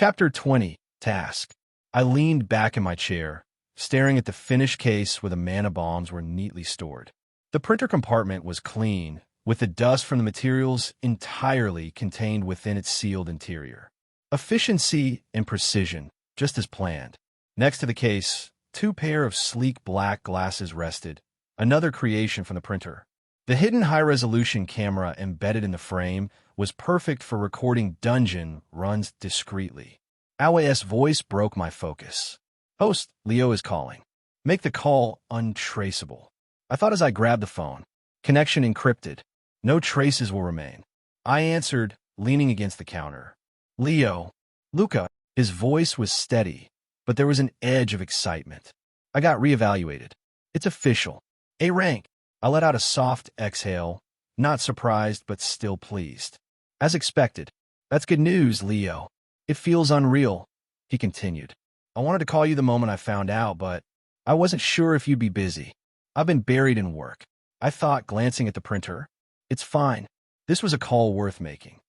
Chapter 20. Task. I leaned back in my chair, staring at the finished case where the mana bombs were neatly stored. The printer compartment was clean, with the dust from the materials entirely contained within its sealed interior. Efficiency and precision, just as planned. Next to the case, two pair of sleek black glasses rested, another creation from the printer. The hidden high-resolution camera embedded in the frame was perfect for recording dungeon runs discreetly. Awa's voice broke my focus. "Host, Leo is calling. Make the call untraceable." I thought as I grabbed the phone. Connection encrypted. No traces will remain. I answered, leaning against the counter. "Leo." "Luca." His voice was steady, but there was an edge of excitement. "I got reevaluated. It's official. A rank." I let out a soft exhale, not surprised but still pleased. "As expected." "That's good news, Leo. It feels unreal," he continued. "I wanted to call you the moment I found out, but I wasn't sure if you'd be busy. I've been buried in work." I thought, glancing at the printer. "It's fine." This was a call worth making.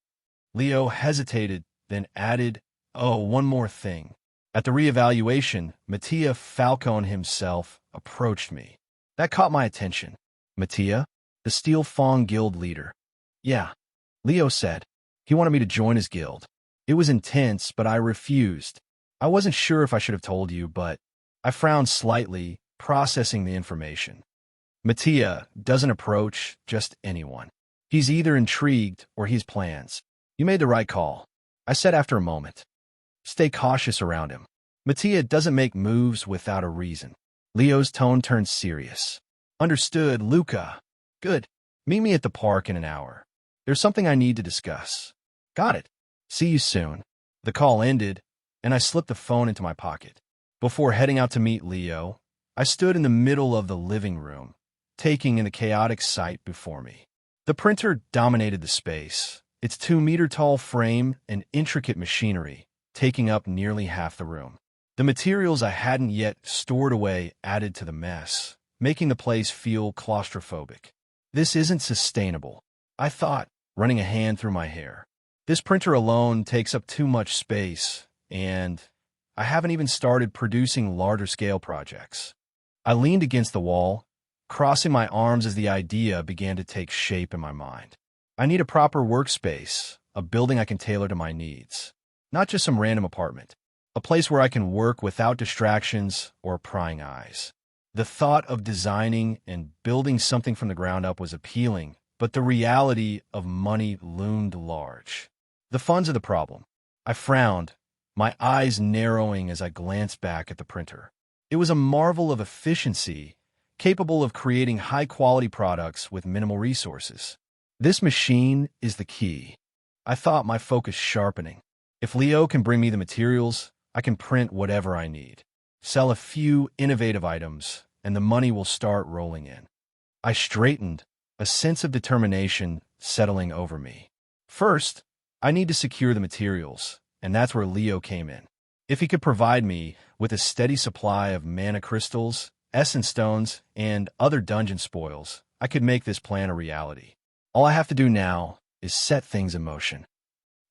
Leo hesitated, then added, "Oh, one more thing." At the reevaluation, Mattia Falcone himself approached me. That caught my attention. "Mattia? The Steel Fang Guild leader?" "Yeah," Leo said. He wanted me to join his guild. It was intense, but I refused. I wasn't sure if I should have told you, but I frowned slightly, processing the information. Mattia doesn't approach just anyone. He's either intrigued or he's plans. "You made the right call," I said after a moment. "Stay cautious around him. Mattia doesn't make moves without a reason." Leo's tone turned serious. "Understood, Luca." "Good. Meet me at the park in an hour. There's something I need to discuss." "Got it. See you soon." The call ended, and I slipped the phone into my pocket. Before heading out to meet Leo, I stood in the middle of the living room, taking in the chaotic sight before me. The printer dominated the space, its 2-meter-tall frame and intricate machinery taking up nearly half the room. The materials I hadn't yet stored away added to the mess, making the place feel claustrophobic. "This isn't sustainable," I thought, running a hand through my hair. "This printer alone takes up too much space, and I haven't even started producing larger-scale projects." I leaned against the wall, crossing my arms as the idea began to take shape in my mind. I need a proper workspace, a building I can tailor to my needs. Not just some random apartment. A place where I can work without distractions or prying eyes. The thought of designing and building something from the ground up was appealing, but the reality of money loomed large. The funds are the problem. I frowned, my eyes narrowing as I glanced back at the printer. It was a marvel of efficiency, capable of creating high-quality products with minimal resources. This machine is the key. I thought, my focus sharpening. If Leo can bring me the materials, I can print whatever I need. Sell a few innovative items, and the money will start rolling in. I straightened, a sense of determination settling over me. First, I need to secure the materials, and that's where Leo came in. If he could provide me with a steady supply of mana crystals, essence stones, and other dungeon spoils, I could make this plan a reality. All I have to do now is set things in motion.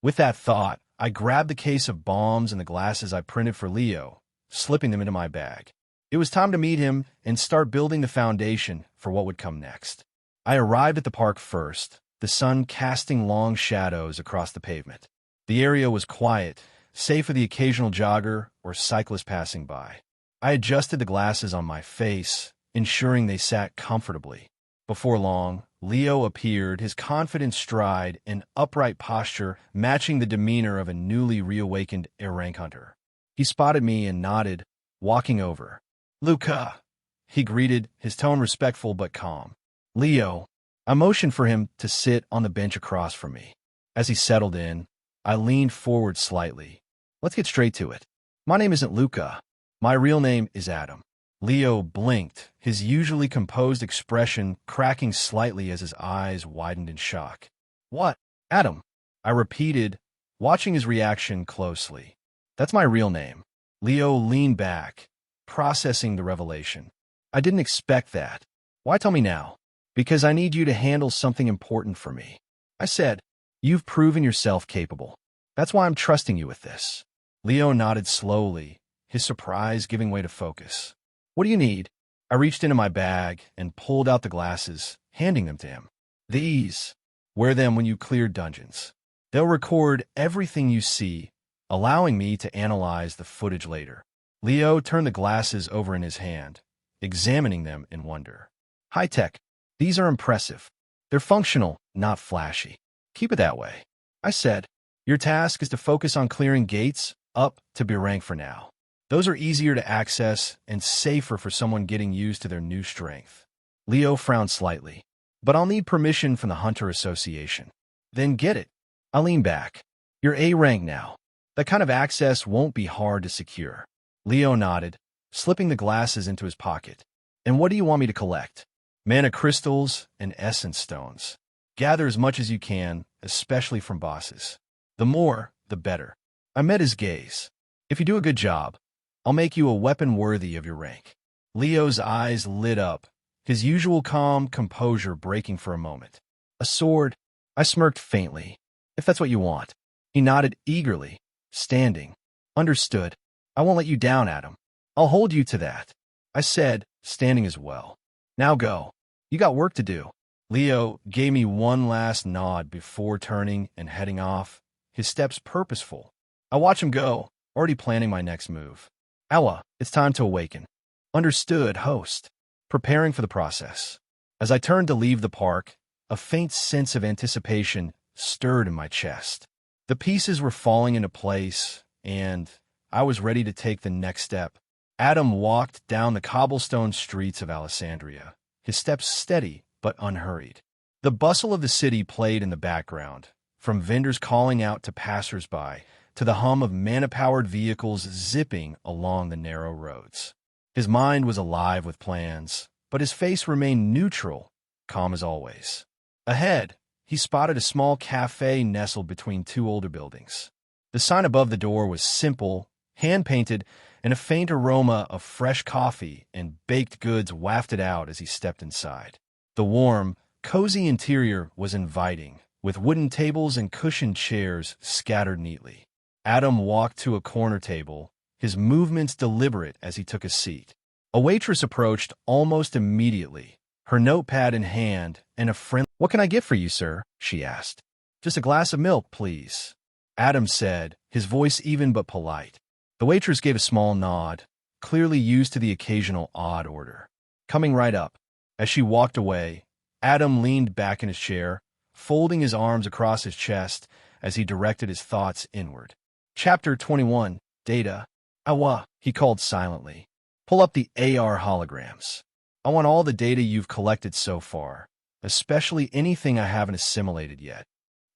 With that thought, I grabbed the case of bombs and the glasses I printed for Leo, slipping them into my bag. It was time to meet him and start building the foundation for what would come next. I arrived at the park first, the sun casting long shadows across the pavement. The area was quiet, save for the occasional jogger or cyclist passing by. I adjusted the glasses on my face, ensuring they sat comfortably. Before long, Leo appeared, his confident stride and upright posture matching the demeanor of a newly reawakened A-rank hunter. He spotted me and nodded, walking over. "Luca," he greeted, his tone respectful but calm. "Leo." I motioned for him to sit on the bench across from me. As he settled in, I leaned forward slightly. "Let's get straight to it. My name isn't Luca. My real name is Adam." Leo blinked, his usually composed expression cracking slightly as his eyes widened in shock. "What? Adam?" I repeated, watching his reaction closely. "That's my real name." Leo leaned back, processing the revelation. "I didn't expect that. Why tell me now?" "Because I need you to handle something important for me," I said. "You've proven yourself capable. That's why I'm trusting you with this." Leo nodded slowly, his surprise giving way to focus. What do you need? I reached into my bag and pulled out the glasses, handing them to him. These. Wear them when you clear dungeons. They'll record everything you see, allowing me to analyze the footage later. Leo turned the glasses over in his hand, examining them in wonder. High tech. These are impressive. They're functional, not flashy. Keep it that way. I said, your task is to focus on clearing gates up to B rank for now. Those are easier to access and safer for someone getting used to their new strength. Leo frowned slightly. But I'll need permission from the Hunter Association. Then get it. I lean back. You're A rank now. That kind of access won't be hard to secure. Leo nodded, slipping the glasses into his pocket. And what do you want me to collect? Mana crystals and essence stones. Gather as much as you can, especially from bosses. The more, the better. I met his gaze. If you do a good job, I'll make you a weapon worthy of your rank. Leo's eyes lit up, his usual calm composure breaking for a moment. A sword? I smirked faintly. If that's what you want. He nodded eagerly, standing. Understood. I won't let you down, Adam. I'll hold you to that. I said, standing as well. Now go. You got work to do. Leo gave me one last nod before turning and heading off, his steps purposeful. I watch him go, already planning my next move. Ella, it's time to awaken. Understood, host. Preparing for the process. As I turned to leave the park, a faint sense of anticipation stirred in my chest. The pieces were falling into place, and I was ready to take the next step. Adam walked down the cobblestone streets of Alessandria, his steps steady but unhurried. The bustle of the city played in the background, from vendors calling out to passers-by to the hum of mana-powered vehicles zipping along the narrow roads. His mind was alive with plans, but his face remained neutral, calm as always. Ahead, he spotted a small cafe nestled between two older buildings. The sign above the door was simple, hand-painted, and a faint aroma of fresh coffee and baked goods wafted out as he stepped inside. The warm, cozy interior was inviting, with wooden tables and cushioned chairs scattered neatly. Adam walked to a corner table, his movements deliberate as he took a seat. A waitress approached almost immediately, her notepad in hand and a friendly, "What can I get for you, sir?" she asked. "Just a glass of milk, please," Adam said, his voice even but polite. The waitress gave a small nod, clearly used to the occasional odd order. Coming right up. As she walked away, Adam leaned back in his chair, folding his arms across his chest as he directed his thoughts inward. Chapter 21, Data. Awa, he called silently. Pull up the AR holograms. I want all the data you've collected so far, especially anything I haven't assimilated yet.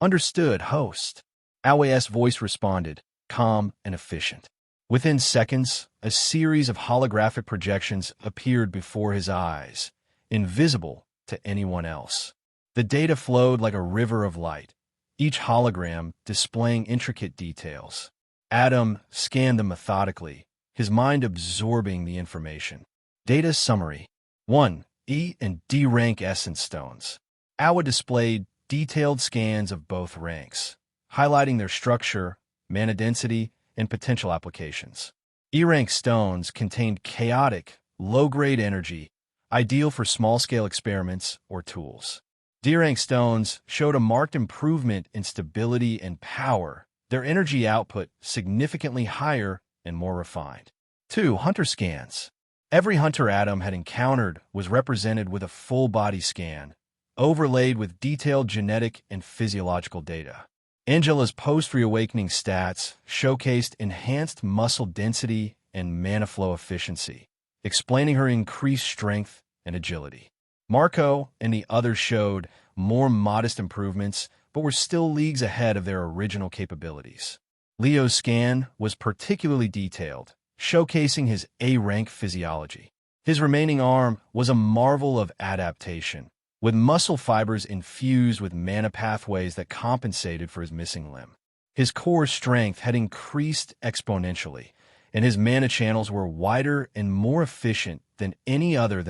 Understood, host. Awa's voice responded, calm and efficient. Within seconds, a series of holographic projections appeared before his eyes, invisible to anyone else. The data flowed like a river of light, each hologram displaying intricate details. Adam scanned them methodically, his mind absorbing the information. Data summary. 1. E and D rank essence stones. Awa displayed detailed scans of both ranks, highlighting their structure, mana density, and potential applications. E-rank stones contained chaotic, low-grade energy, ideal for small-scale experiments or tools. D-rank stones showed a marked improvement in stability and power, their energy output significantly higher and more refined. 2. Hunter scans. Every hunter Adam had encountered was represented with a full-body scan, overlaid with detailed genetic and physiological data. Angela's post-reawakening stats showcased enhanced muscle density and mana flow efficiency, explaining her increased strength and agility. Marco and the others showed more modest improvements, but were still leagues ahead of their original capabilities. Leo's scan was particularly detailed, showcasing his A-rank physiology. His remaining arm was a marvel of adaptation, with muscle fibers infused with mana pathways that compensated for his missing limb. His core strength had increased exponentially, and his mana channels were wider and more efficient than any other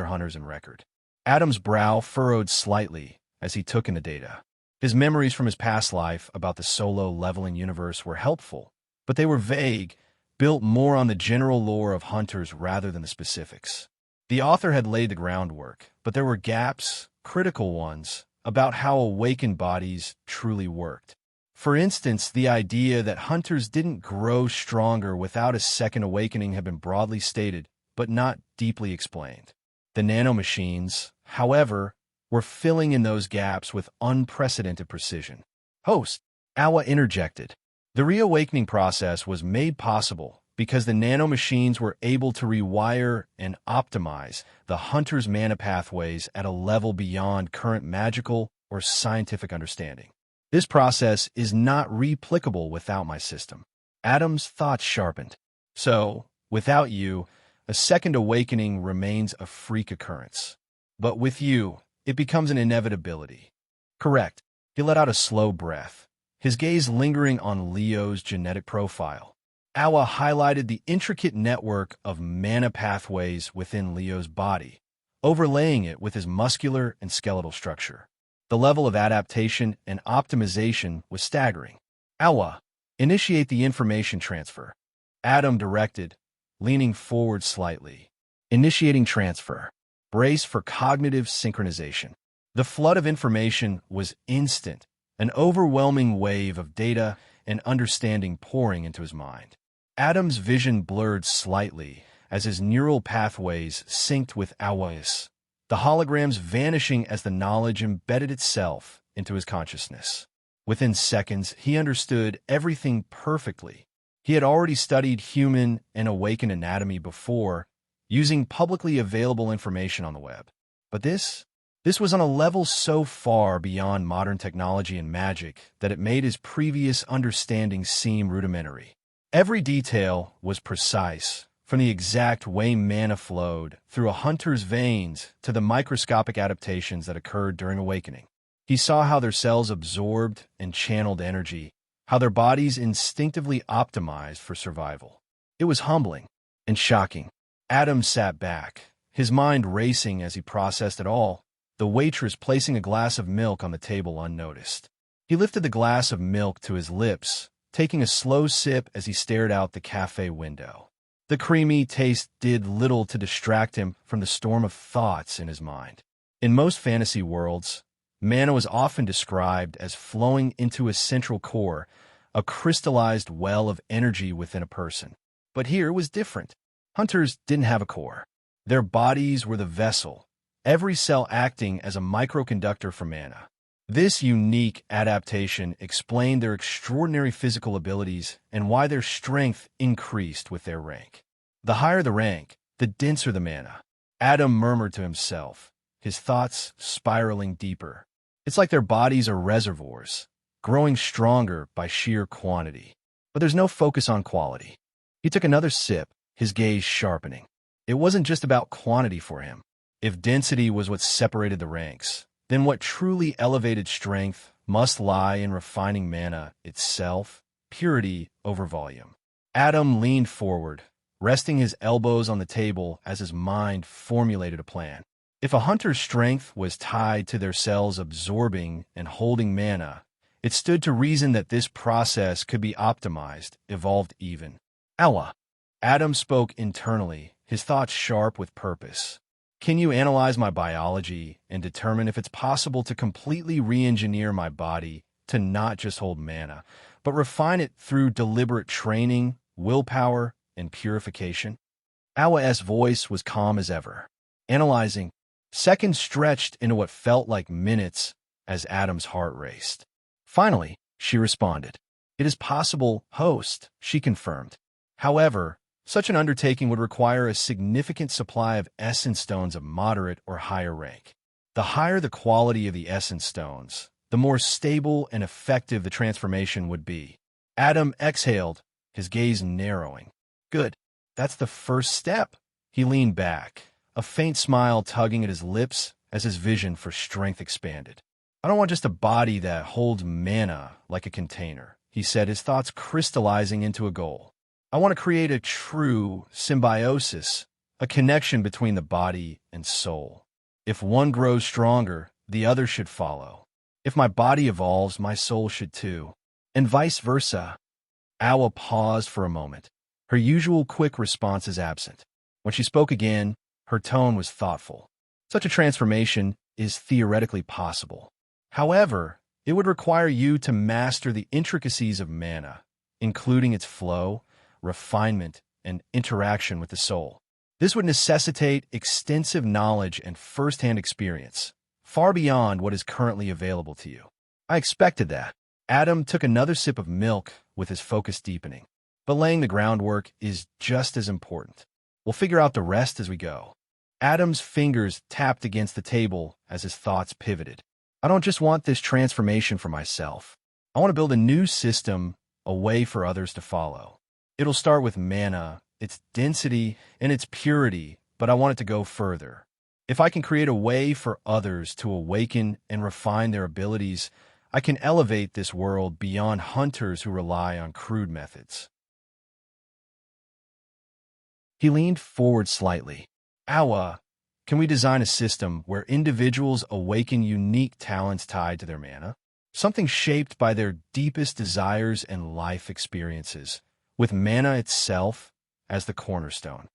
hunters in record. Adam's brow furrowed slightly as he took in the data. His memories from his past life about the solo leveling universe were helpful, but they were vague, built more on the general lore of hunters rather than the specifics. The author had laid the groundwork, but there were gaps, critical ones, about how awakened bodies truly worked. For instance, the idea that hunters didn't grow stronger without a second awakening had been broadly stated, but not deeply explained. The Nano Machines, however, were filling in those gaps with unprecedented precision. Host, Awa interjected. The reawakening process was made possible because the Nano Machines were able to rewire and optimize the hunter's mana pathways at a level beyond current magical or scientific understanding. This process is not replicable without my system. Adam's thoughts sharpened. So, without you, a second awakening remains a freak occurrence. But with you, it becomes an inevitability. Correct. He let out a slow breath, his gaze lingering on Leo's genetic profile. Awa highlighted the intricate network of mana pathways within Leo's body, overlaying it with his muscular and skeletal structure. The level of adaptation and optimization was staggering. Awa, initiate the information transfer. Adam directed, leaning forward slightly. Initiating transfer. Brace for cognitive synchronization. The flood of information was instant, an overwhelming wave of data and understanding pouring into his mind. Adam's vision blurred slightly as his neural pathways synced with Awa's, the holograms vanishing as the knowledge embedded itself into his consciousness. Within seconds, he understood everything perfectly. He had already studied human and awakened anatomy before, using publicly available information on the web. But this was on a level so far beyond modern technology and magic that it made his previous understanding seem rudimentary. Every detail was precise, from the exact way mana flowed through a hunter's veins to the microscopic adaptations that occurred during awakening. He saw how their cells absorbed and channeled energy, how their bodies instinctively optimized for survival. It was humbling and shocking. Adam sat back, his mind racing as he processed it all, the waitress placing a glass of milk on the table unnoticed. He lifted the glass of milk to his lips, taking a slow sip as he stared out the cafe window. The creamy taste did little to distract him from the storm of thoughts in his mind. In most fantasy worlds, mana was often described as flowing into a central core, a crystallized well of energy within a person. But here it was different. Hunters didn't have a core. Their bodies were the vessel, every cell acting as a microconductor for mana. This unique adaptation explained their extraordinary physical abilities and why their strength increased with their rank. The higher the rank, the denser the mana. Adam murmured to himself, his thoughts spiraling deeper. It's like their bodies are reservoirs, growing stronger by sheer quantity. But there's no focus on quality. He took another sip, his gaze sharpening. It wasn't just about quantity for him. If density was what separated the ranks, then what truly elevated strength must lie in refining mana itself, purity over volume. Adam leaned forward, resting his elbows on the table as his mind formulated a plan. If a hunter's strength was tied to their cells absorbing and holding mana, it stood to reason that this process could be optimized, evolved even. Awa. Adam spoke internally, his thoughts sharp with purpose. Can you analyze my biology and determine if it's possible to completely re-engineer my body to not just hold mana, but refine it through deliberate training, willpower, and purification? Awa's voice was calm as ever, analyzing. Seconds stretched into what felt like minutes as Adam's heart raced. Finally, she responded. It is possible, host, she confirmed. However, such an undertaking would require a significant supply of essence stones of moderate or higher rank. The higher the quality of the essence stones, the more stable and effective the transformation would be. Adam exhaled, his gaze narrowing. Good. That's the first step. He leaned back, a faint smile tugging at his lips as his vision for strength expanded. I don't want just a body that holds mana like a container, he said, his thoughts crystallizing into a goal. I want to create a true symbiosis, a connection between the body and soul. If one grows stronger, the other should follow. If my body evolves, my soul should too. And vice versa. Awa paused for a moment. Her usual quick response is absent. When she spoke again, her tone was thoughtful. Such a transformation is theoretically possible. However, it would require you to master the intricacies of mana, including its flow, refinement, and interaction with the soul. This would necessitate extensive knowledge and first-hand experience, far beyond what is currently available to you. I expected that. Adam took another sip of milk with his focus deepening. But laying the groundwork is just as important. We'll figure out the rest as we go. Adam's fingers tapped against the table as his thoughts pivoted. I don't just want this transformation for myself. I want to build a new system, a way for others to follow. It'll start with mana, its density, and its purity, but I want it to go further. If I can create a way for others to awaken and refine their abilities, I can elevate this world beyond hunters who rely on crude methods. He leaned forward slightly. Awa, can we design a system where individuals awaken unique talents tied to their mana? Something shaped by their deepest desires and life experiences, with mana itself as the cornerstone.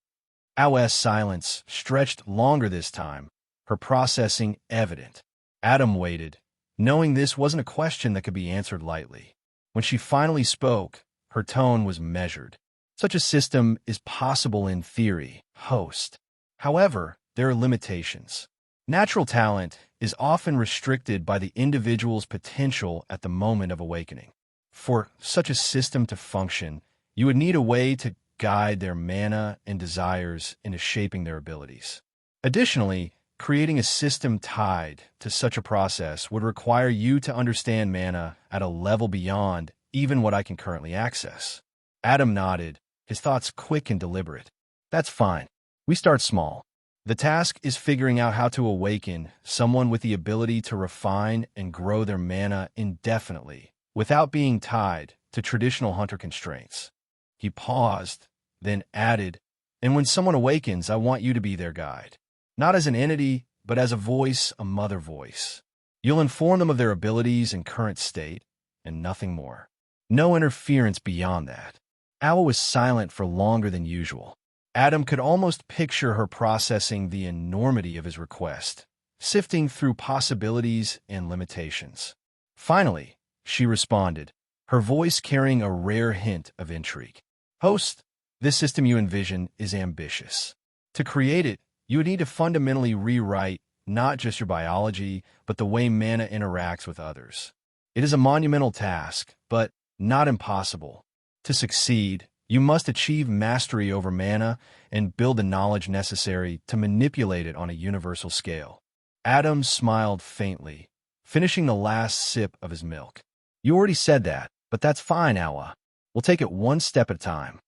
Awa's silence stretched longer this time, her processing evident. Adam waited, knowing this wasn't a question that could be answered lightly. When she finally spoke, her tone was measured. Such a system is possible in theory, host. However, there are limitations. Natural talent is often restricted by the individual's potential at the moment of awakening. For such a system to function, you would need a way to guide their mana and desires into shaping their abilities. Additionally, creating a system tied to such a process would require you to understand mana at a level beyond even what I can currently access. Adam nodded, his thoughts quick and deliberate. That's fine. We start small. The task is figuring out how to awaken someone with the ability to refine and grow their mana indefinitely, without being tied to traditional hunter constraints. He paused, then added, and when someone awakens, I want you to be their guide. Not as an entity, but as a voice, a mother voice. You'll inform them of their abilities and current state, and nothing more. No interference beyond that. Awa was silent for longer than usual. Adam could almost picture her processing the enormity of his request, sifting through possibilities and limitations. Finally, she responded, her voice carrying a rare hint of intrigue. Host, this system you envision is ambitious. To create it, you would need to fundamentally rewrite not just your biology, but the way mana interacts with others. It is a monumental task, but not impossible. To succeed, you must achieve mastery over mana and build the knowledge necessary to manipulate it on a universal scale. Adam smiled faintly, finishing the last sip of his milk. You already said that, but that's fine, Awa. We'll take it one step at a time.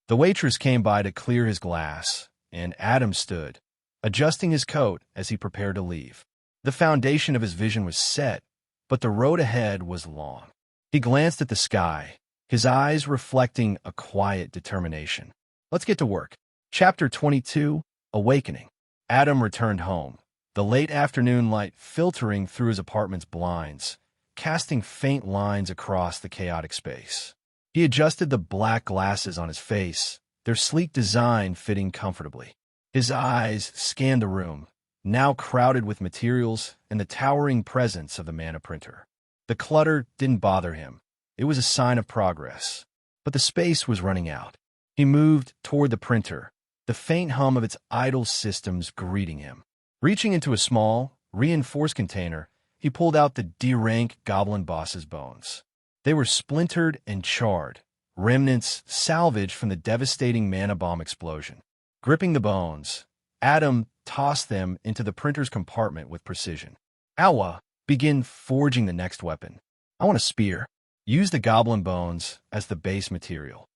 The waitress came by to clear his glass, and Adam stood, adjusting his coat as he prepared to leave. The foundation of his vision was set, but the road ahead was long. He glanced at the sky, his eyes reflecting a quiet determination. Let's get to work. Chapter 22, Awakening. Adam returned home, the late afternoon light filtering through his apartment's blinds, casting faint lines across the chaotic space. He adjusted the black glasses on his face, their sleek design fitting comfortably. His eyes scanned the room, now crowded with materials and the towering presence of the mana printer. The clutter didn't bother him. It was a sign of progress. But the space was running out. He moved toward the printer, the faint hum of its idle systems greeting him. Reaching into a small, reinforced container, he pulled out the D-rank goblin boss's bones. They were splintered and charred, remnants salvaged from the devastating mana bomb explosion. Gripping the bones, Adam tossed them into the printer's compartment with precision. Awa, begin forging the next weapon. I want a spear. Use the goblin bones as the base material.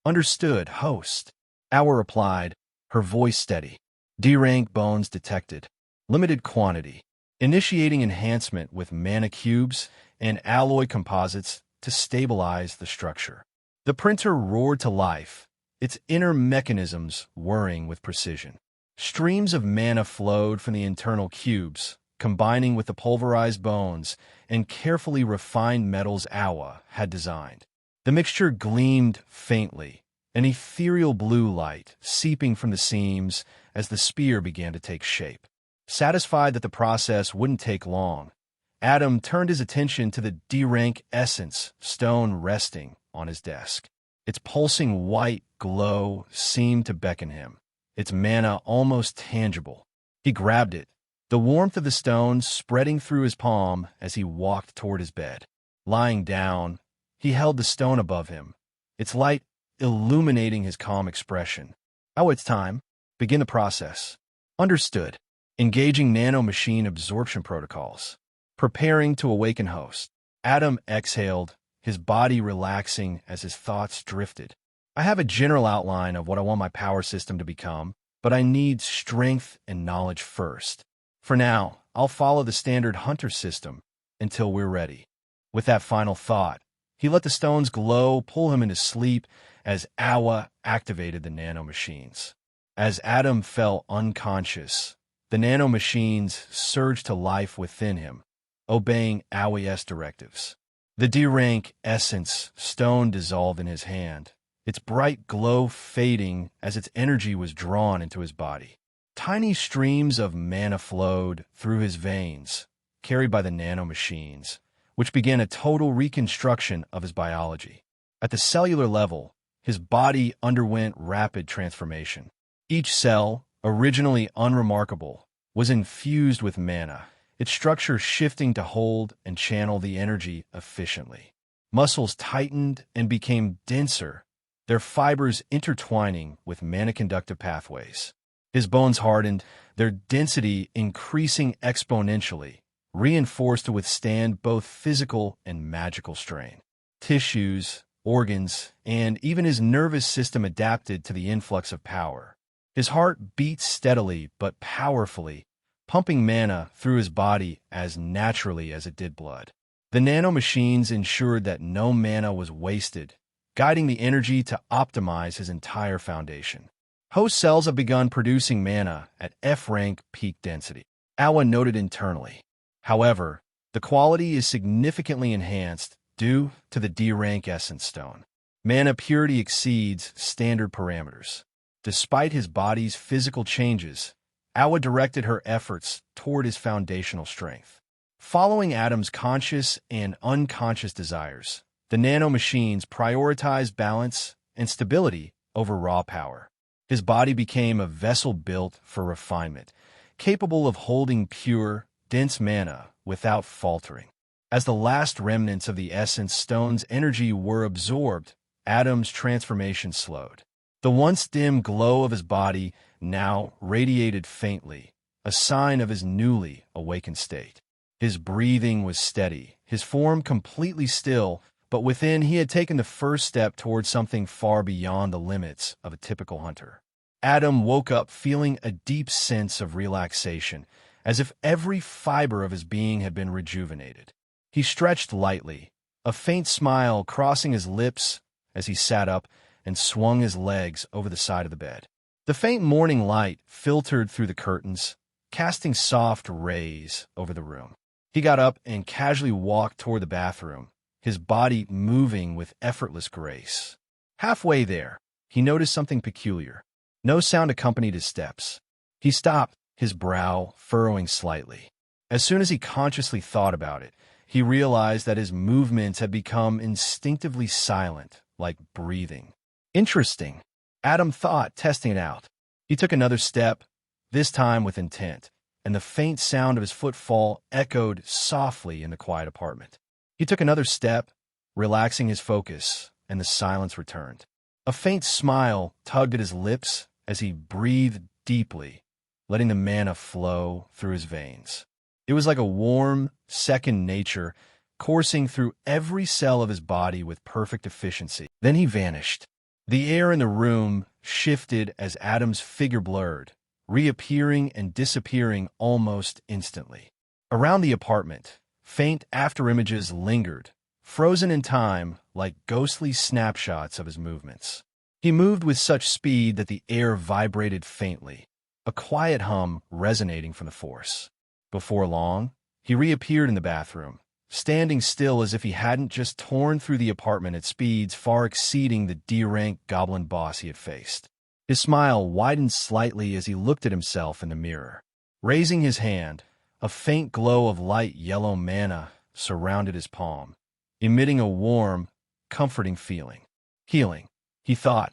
Understood, host. Awa replied, her voice steady. D-rank bones detected. Limited quantity. Initiating enhancement with mana cubes and alloy composites to stabilize the structure. The printer roared to life, its inner mechanisms whirring with precision. Streams of mana flowed from the internal cubes, combining with the pulverized bones and carefully refined metals Awa had designed. The mixture gleamed faintly, an ethereal blue light seeping from the seams as the spear began to take shape. Satisfied that the process wouldn't take long, Adam turned his attention to the D-rank essence stone resting on his desk. Its pulsing white glow seemed to beckon him, its mana almost tangible. He grabbed it, the warmth of the stone spreading through his palm as he walked toward his bed. Lying down, he held the stone above him, its light illuminating his calm expression. "Oh, it's time. Begin the process." "Understood." Engaging nano machine absorption protocols. Preparing to awaken host. Adam exhaled, his body relaxing as his thoughts drifted. "I have a general outline of what I want my power system to become, but I need strength and knowledge first. For now, I'll follow the standard hunter system until we're ready." With that final thought, he let the stone's glow pull him into sleep as Awa activated the nano machines. As Adam fell unconscious, the nano machines surged to life within him, obeying Awa's directives. The D-rank essence stone dissolved in his hand, its bright glow fading as its energy was drawn into his body. Tiny streams of mana flowed through his veins, carried by the nano machines, which began a total reconstruction of his biology. At the cellular level, his body underwent rapid transformation. Each cell, originally unremarkable, was infused with mana, its structure shifting to hold and channel the energy efficiently. Muscles tightened and became denser, their fibers intertwining with mana-conductive pathways. His bones hardened, their density increasing exponentially, reinforced to withstand both physical and magical strain. Tissues, organs, and even his nervous system adapted to the influx of power. His heart beat steadily but powerfully, pumping mana through his body as naturally as it did blood. The nanomachines ensured that no mana was wasted, guiding the energy to optimize his entire foundation. Host cells have begun producing mana at F-rank peak density, Awa noted internally. However, the quality is significantly enhanced due to the D-rank essence stone. Mana purity exceeds standard parameters. Despite his body's physical changes, Awa directed her efforts toward his foundational strength. Following Adam's conscious and unconscious desires, the nanomachines prioritized balance and stability over raw power. His body became a vessel built for refinement, capable of holding pure, dense mana without faltering. As the last remnants of the essence stone's energy were absorbed, Adam's transformation slowed. The once dim glow of his body now radiated faintly, a sign of his newly awakened state. His breathing was steady, his form completely still, but within he had taken the first step towards something far beyond the limits of a typical hunter. Adam woke up feeling a deep sense of relaxation, as if every fiber of his being had been rejuvenated. He stretched lightly, a faint smile crossing his lips as he sat up and swung his legs over the side of the bed. The faint morning light filtered through the curtains, casting soft rays over the room. He got up and casually walked toward the bathroom, his body moving with effortless grace. Halfway there, he noticed something peculiar. No sound accompanied his steps. He stopped, his brow furrowing slightly. As soon as he consciously thought about it, he realized that his movements had become instinctively silent, like breathing. Interesting, Adam thought, testing it out. He took another step, this time with intent, and the faint sound of his footfall echoed softly in the quiet apartment. He took another step, relaxing his focus, and the silence returned. A faint smile tugged at his lips as he breathed deeply, letting the mana flow through his veins. It was like a warm, second nature coursing through every cell of his body with perfect efficiency. Then he vanished. The air in the room shifted as Adam's figure blurred, reappearing and disappearing almost instantly. Around the apartment, faint afterimages lingered, frozen in time like ghostly snapshots of his movements. He moved with such speed that the air vibrated faintly, a quiet hum resonating from the force. Before long, he reappeared in the bathroom, standing still as if he hadn't just torn through the apartment at speeds far exceeding the D-rank goblin boss he had faced. His smile widened slightly as he looked at himself in the mirror. Raising his hand, a faint glow of light yellow mana surrounded his palm, emitting a warm, comforting feeling. Healing, he thought,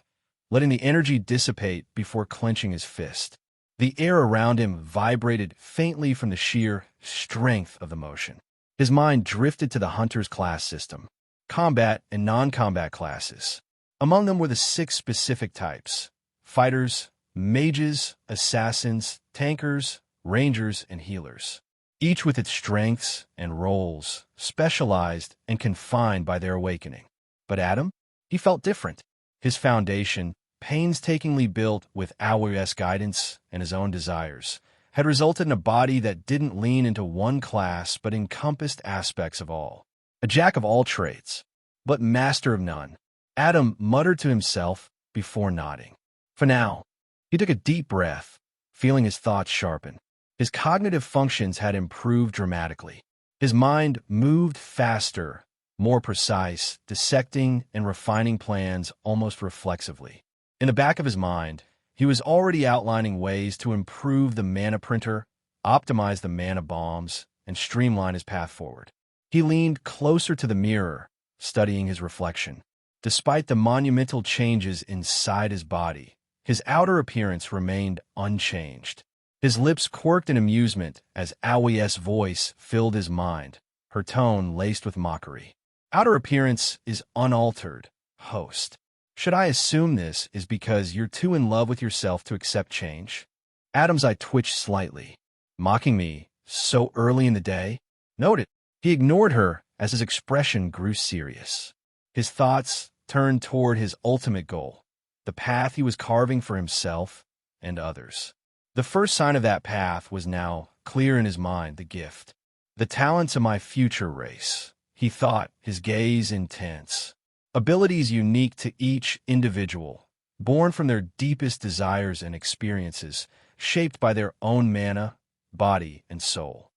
letting the energy dissipate before clenching his fist. The air around him vibrated faintly from the sheer strength of the motion. His mind drifted to the hunter's class system, combat and non-combat classes. Among them were the 6 specific types: fighters, mages, assassins, tankers, rangers, and healers, each with its strengths and roles, specialized and confined by their awakening. But Adam? He felt different. His foundation, painstakingly built with AWE's guidance and his own desires, had resulted in a body that didn't lean into one class but encompassed aspects of all. A jack of all trades, but master of none. Adam muttered to himself before nodding. For now, he took a deep breath, feeling his thoughts sharpen. His cognitive functions had improved dramatically. His mind moved faster, more precise, dissecting and refining plans almost reflexively. In the back of his mind, he was already outlining ways to improve the mana printer, optimize the mana bombs, and streamline his path forward. He leaned closer to the mirror, studying his reflection. Despite the monumental changes inside his body, his outer appearance remained unchanged. His lips quirked in amusement as AWE's voice filled his mind, her tone laced with mockery. Outer appearance is unaltered, host. Should I assume this is because you're too in love with yourself to accept change? Adam's eye twitched slightly. Mocking me so early in the day? Noted. He ignored her as his expression grew serious. His thoughts turned toward his ultimate goal, the path he was carving for himself and others. The first sign of that path was now clear in his mind: the gift. The talents of my future race, he thought, his gaze intense. Abilities unique to each individual, born from their deepest desires and experiences, shaped by their own mana, body, and soul.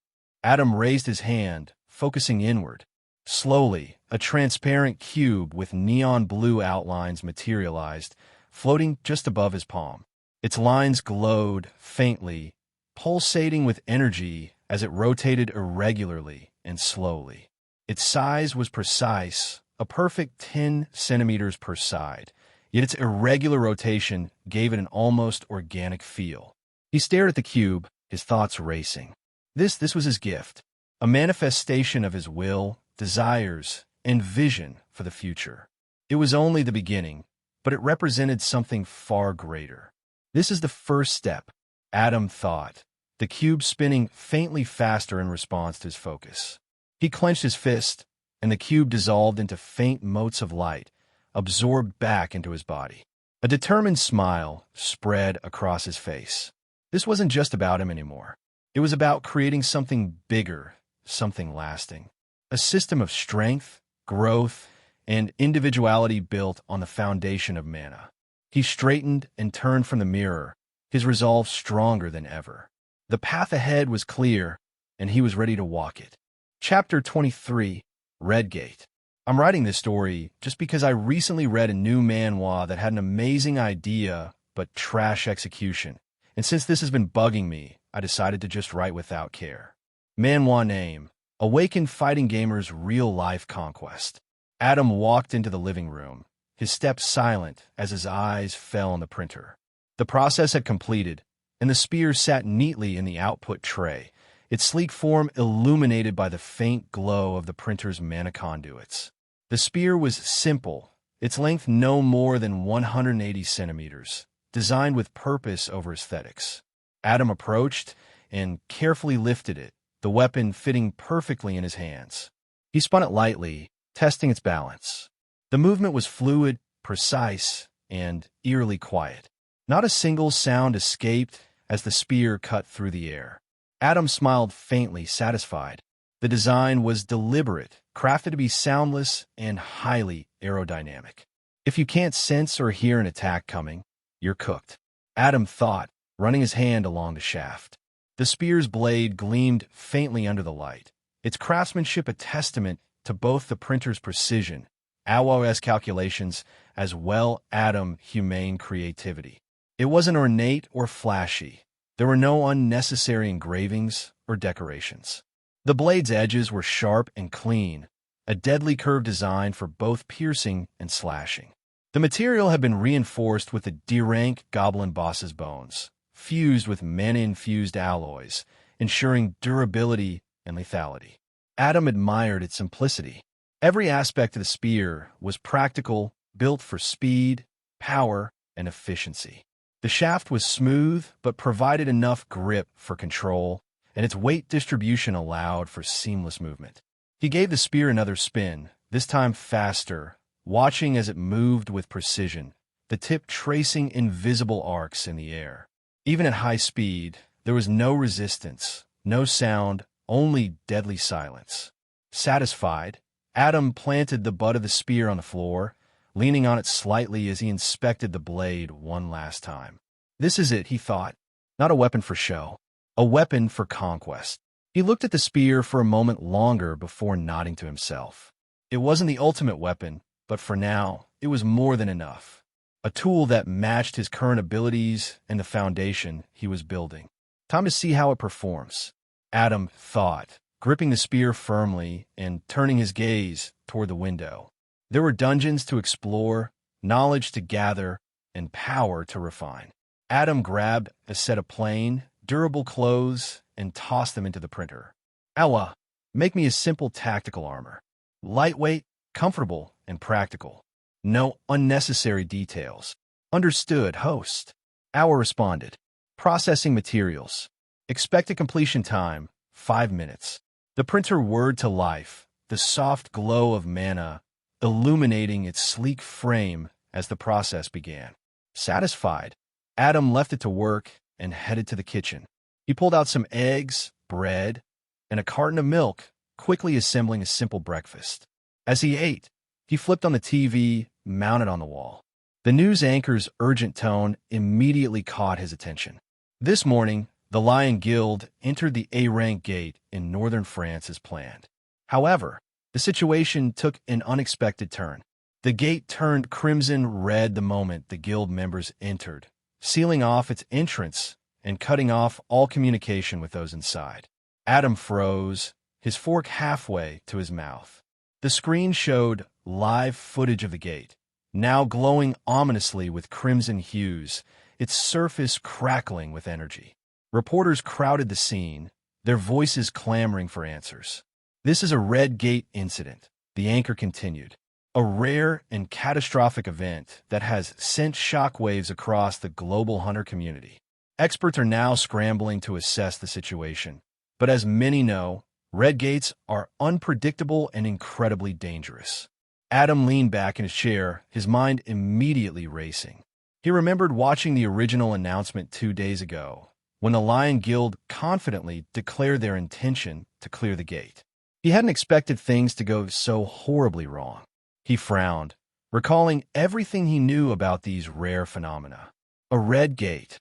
Adam raised his hand, focusing inward. Slowly, a transparent cube with neon blue outlines materialized, floating just above his palm. Its lines glowed faintly, pulsating with energy as it rotated irregularly and slowly. Its size was precise, a perfect 10 centimeters per side, yet its irregular rotation gave it an almost organic feel. He stared at the cube, his thoughts racing. This was his gift, a manifestation of his will, desires, and vision for the future. It was only the beginning, but it represented something far greater. This is the first step, Adam thought, the cube spinning faintly faster in response to his focus. He clenched his fist, and the cube dissolved into faint motes of light, absorbed back into his body. A determined smile spread across his face. This wasn't just about him anymore. It was about creating something bigger, something lasting. A system of strength, growth, and individuality built on the foundation of mana. He straightened and turned from the mirror, his resolve stronger than ever. The path ahead was clear, and he was ready to walk it. Chapter 23, Redgate. I'm writing this story just because I recently read a new manhwa that had an amazing idea, but trash execution. And since this has been bugging me, I decided to just write without care. Manhwa name: Awakened Fighting Gamer's Real-Life Conquest. Adam walked into the living room, his steps silent as his eyes fell on the printer. The process had completed, and the spear sat neatly in the output tray, its sleek form illuminated by the faint glow of the printer's mana conduits. The spear was simple, its length no more than 180 centimeters, designed with purpose over aesthetics. Adam approached and carefully lifted it, the weapon fitting perfectly in his hands. He spun it lightly, testing its balance. The movement was fluid, precise, and eerily quiet. Not a single sound escaped as the spear cut through the air. Adam smiled faintly, satisfied. The design was deliberate, crafted to be soundless and highly aerodynamic. If you can't sense or hear an attack coming, you're cooked, Adam thought, running his hand along the shaft. The spear's blade gleamed faintly under the light, its craftsmanship a testament to both the printer's precision, AWOS calculations, as well Adam humane creativity. It wasn't ornate or flashy. There were no unnecessary engravings or decorations. The blade's edges were sharp and clean, a deadly curved design for both piercing and slashing. The material had been reinforced with the D-rank goblin boss's bones, fused with mana-infused alloys, ensuring durability and lethality. Adam admired its simplicity. Every aspect of the spear was practical, built for speed, power, and efficiency. The shaft was smooth but provided enough grip for control, and its weight distribution allowed for seamless movement. He gave the spear another spin, this time faster, watching as it moved with precision, the tip tracing invisible arcs in the air. Even at high speed, there was no resistance, no sound, only deadly silence. Satisfied, Adam planted the butt of the spear on the floor, leaning on it slightly as he inspected the blade one last time. This is it, he thought. Not a weapon for show. A weapon for conquest. He looked at the spear for a moment longer before nodding to himself. It wasn't the ultimate weapon, but for now, it was more than enough. A tool that matched his current abilities and the foundation he was building. Time to see how it performs, Adam thought, gripping the spear firmly and turning his gaze toward the window. There were dungeons to explore, knowledge to gather, and power to refine. Adam grabbed a set of plain, durable clothes and tossed them into the printer. Ella, make me a simple tactical armor. Lightweight, comfortable, and practical. No unnecessary details. Understood, host. Awa responded. Processing materials. Expected completion time, 5 minutes. The printer whirred to life, the soft glow of mana illuminating its sleek frame as the process began. Satisfied, Adam left it to work and headed to the kitchen. He pulled out some eggs, bread, and a carton of milk, quickly assembling a simple breakfast. As he ate, he flipped on the TV mounted on the wall. The news anchor's urgent tone immediately caught his attention. This morning, the Lion Guild entered the A-rank gate in northern France as planned. However, the situation took an unexpected turn. The gate turned crimson red the moment the guild members entered, sealing off its entrance and cutting off all communication with those inside. Adam froze, his fork halfway to his mouth. The screen showed live footage of the gate, now glowing ominously with crimson hues, its surface crackling with energy. Reporters crowded the scene, their voices clamoring for answers. This is a Red Gate incident, the anchor continued. A rare and catastrophic event that has sent shockwaves across the global hunter community. Experts are now scrambling to assess the situation. But as many know, Red Gates are unpredictable and incredibly dangerous. Adam leaned back in his chair, his mind immediately racing. He remembered watching the original announcement 2 days ago, when the Lion Guild confidently declared their intention to clear the gate. He hadn't expected things to go so horribly wrong. He frowned, recalling everything he knew about these rare phenomena. A red gate.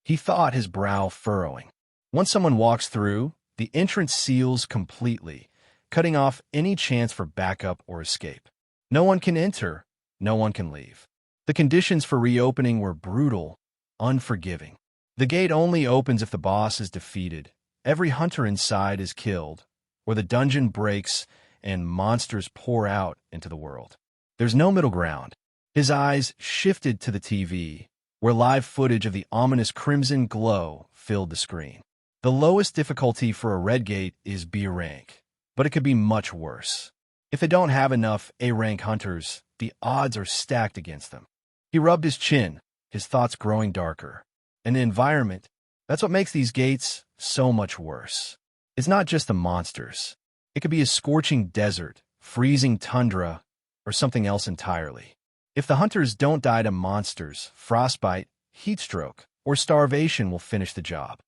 He thought, his brow furrowing. Once someone walks through, the entrance seals completely, cutting off any chance for backup or escape. No one can enter, no one can leave. The conditions for reopening were brutal, unforgiving. The gate only opens if the boss is defeated, every hunter inside is killed, or the dungeon breaks and monsters pour out into the world. There's no middle ground. His eyes shifted to the TV, where live footage of the ominous crimson glow filled the screen. The lowest difficulty for a red gate is B rank, but it could be much worse. If they don't have enough A-rank hunters, the odds are stacked against them. He rubbed his chin, his thoughts growing darker. And the environment, that's what makes these gates so much worse. It's not just the monsters. It could be a scorching desert, freezing tundra, or something else entirely. If the hunters don't die to monsters, frostbite, heatstroke, or starvation will finish the job.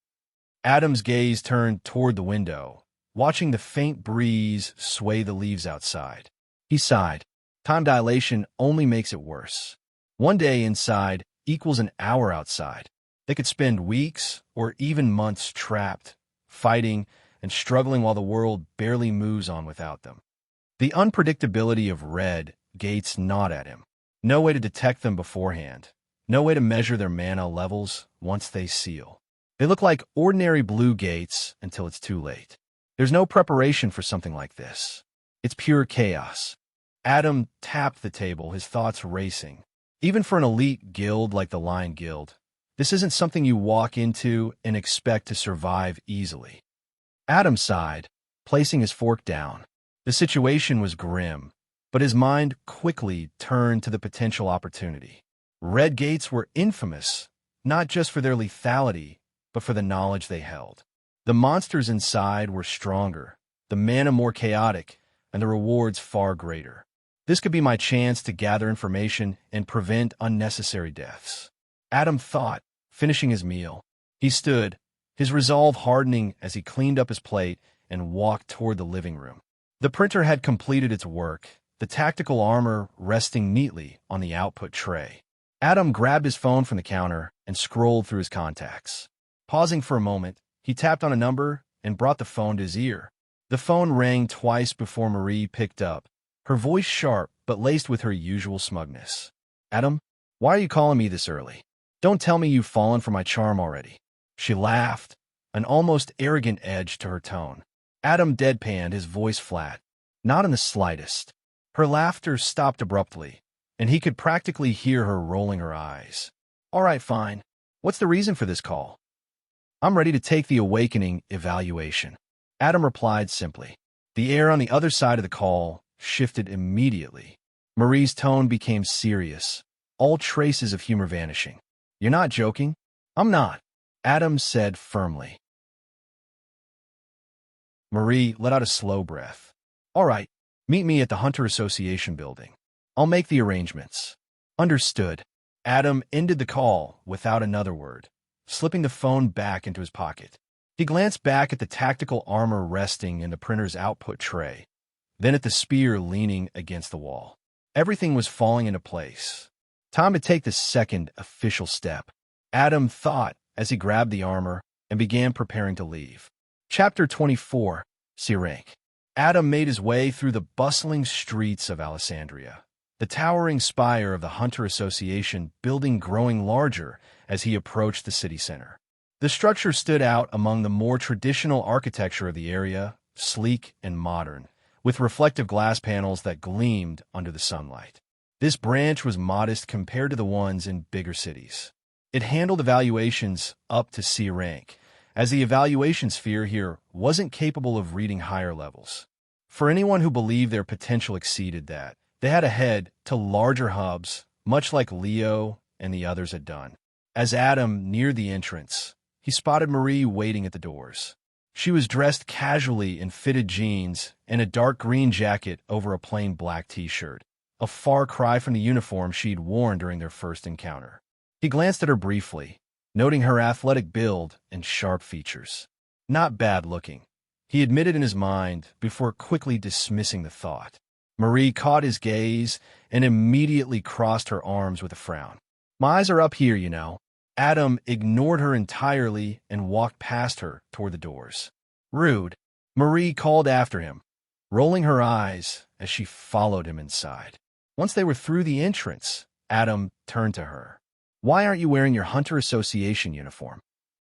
Adam's gaze turned toward the window, watching the faint breeze sway the leaves outside. He sighed. Time dilation only makes it worse. 1 day inside equals an hour outside. They could spend weeks or even months trapped, fighting and struggling while the world barely moves on without them. The unpredictability of red gates gnawed at him. No way to detect them beforehand. No way to measure their mana levels once they seal. They look like ordinary blue gates until it's too late. There's no preparation for something like this. It's pure chaos. Adam tapped the table, his thoughts racing. Even for an elite guild like the Lion Guild, this isn't something you walk into and expect to survive easily. Adam sighed, placing his fork down. The situation was grim, but his mind quickly turned to the potential opportunity. Red gates were infamous, not just for their lethality, but for the knowledge they held. The monsters inside were stronger, the mana more chaotic, and the rewards far greater. This could be my chance to gather information and prevent unnecessary deaths. Adam thought, finishing his meal. He stood, his resolve hardening as he cleaned up his plate and walked toward the living room. The printer had completed its work, the tactical armor resting neatly on the output tray. Adam grabbed his phone from the counter and scrolled through his contacts. Pausing for a moment, he tapped on a number and brought the phone to his ear. The phone rang twice before Marie picked up, her voice sharp but laced with her usual smugness. "Adam, why are you calling me this early? Don't tell me you've fallen for my charm already." She laughed, an almost arrogant edge to her tone. Adam deadpanned, his voice flat. Not in the slightest. Her laughter stopped abruptly, and he could practically hear her rolling her eyes. "All right, fine. What's the reason for this call?" "I'm ready to take the awakening evaluation," Adam replied simply. The air on the other side of the call shifted immediately. Marie's tone became serious, all traces of humor vanishing. "You're not joking?" "I'm not," Adam said firmly. Marie let out a slow breath. "All right, meet me at the Hunter Association building. I'll make the arrangements." "Understood." Adam ended the call without another word, slipping the phone back into his pocket. He glanced back at the tactical armor resting in the printer's output tray, then at the spear leaning against the wall. Everything was falling into place. Time to take the second official step, Adam thought as he grabbed the armor and began preparing to leave. Chapter 24, C Rank. Adam made his way through the bustling streets of Alessandria, the towering spire of the Hunter Association building growing larger as he approached the city center. The structure stood out among the more traditional architecture of the area, sleek and modern, with reflective glass panels that gleamed under the sunlight. This branch was modest compared to the ones in bigger cities. It handled evaluations up to C rank, as the evaluation sphere here wasn't capable of reading higher levels. For anyone who believed their potential exceeded that, they had to head to larger hubs, much like Leo and the others had done. As Adam neared the entrance, he spotted Marie waiting at the doors. She was dressed casually in fitted jeans and a dark green jacket over a plain black t-shirt, a far cry from the uniform she'd worn during their first encounter. He glanced at her briefly, noting her athletic build and sharp features. Not bad looking, he admitted in his mind before quickly dismissing the thought. Marie caught his gaze and immediately crossed her arms with a frown. "My eyes are up here, you know." Adam ignored her entirely and walked past her toward the doors. "Rude," Marie called after him, rolling her eyes as she followed him inside. Once they were through the entrance, Adam turned to her. "Why aren't you wearing your Hunter Association uniform?"